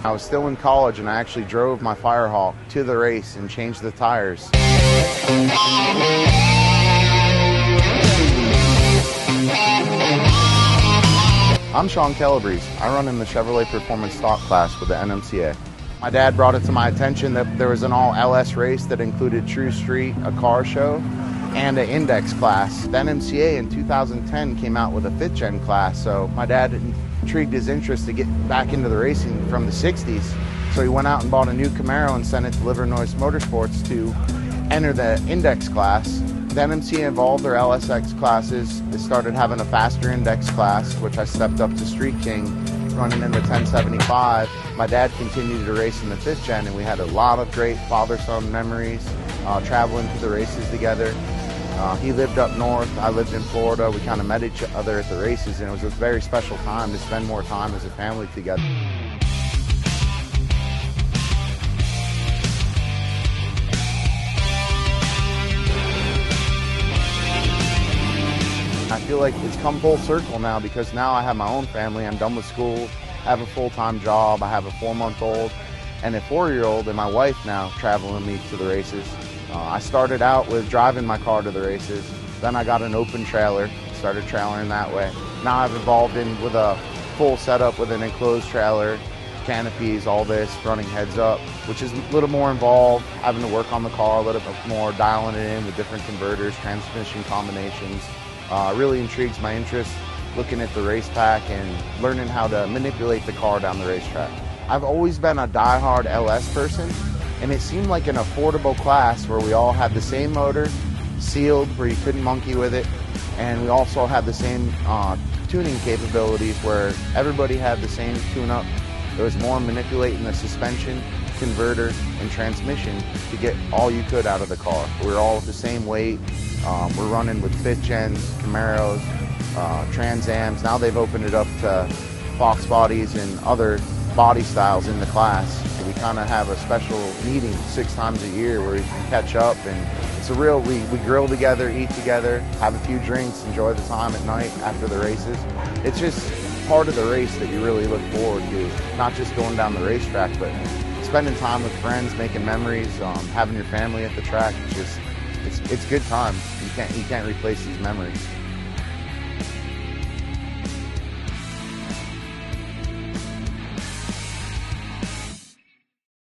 I was still in college and I actually drove my Firehawk to the race and changed the tires. I'm Shawn Calabrese. I run in the Chevrolet Performance Stock class with the NMCA. My dad brought it to my attention that there was an all-LS race that included True Street, a car show, and an index class. The NMCA in 2010 came out with a 5th gen class, so my dad intrigued his interest to get back into the racing from the 60s. So he went out and bought a new Camaro and sent it to Illinois Motorsports to enter the index class. The NMCA evolved their LSX classes. They started having a faster index class, which I stepped up to Street King, running in the 1075. My dad continued to race in the 5th gen, and we had a lot of great father-son memories, traveling to the races together. He lived up north, I lived in Florida. We kind of met each other at the races, and it was a very special time to spend more time as a family together. I feel like it's come full circle now, because now I have my own family. I'm done with school, I have a full-time job, I have a 4-month-old and a 4-year-old, and my wife now traveling with me to the races. I started out with driving my car to the races, then I got an open trailer, started trailering that way. Now I've evolved in with a full setup with an enclosed trailer, canopies, all this, running heads up, which is a little more involved, having to work on the car a little bit more, dialing it in with different converters, transmission combinations. Really intrigues my interest, looking at the race pack and learning how to manipulate the car down the racetrack. I've always been a die-hard LS person, and it seemed like an affordable class where we all had the same motor, sealed where you couldn't monkey with it, and we also had the same tuning capabilities where everybody had the same tune-up. There was more manipulating the suspension, converter, and transmission to get all you could out of the car. We're all the same weight. We're running with 5th gens, Camaros, Trans Ams. Now they've opened it up to Fox bodies and other body styles in the class. So we kind of have a special meeting 6 times a year where we can catch up, and it's a real, we grill together, eat together, have a few drinks, enjoy the time at night after the races. It's just part of the race that you really look forward to, not just going down the racetrack, but spending time with friends, making memories, having your family at the track. It's good time. You can't replace these memories.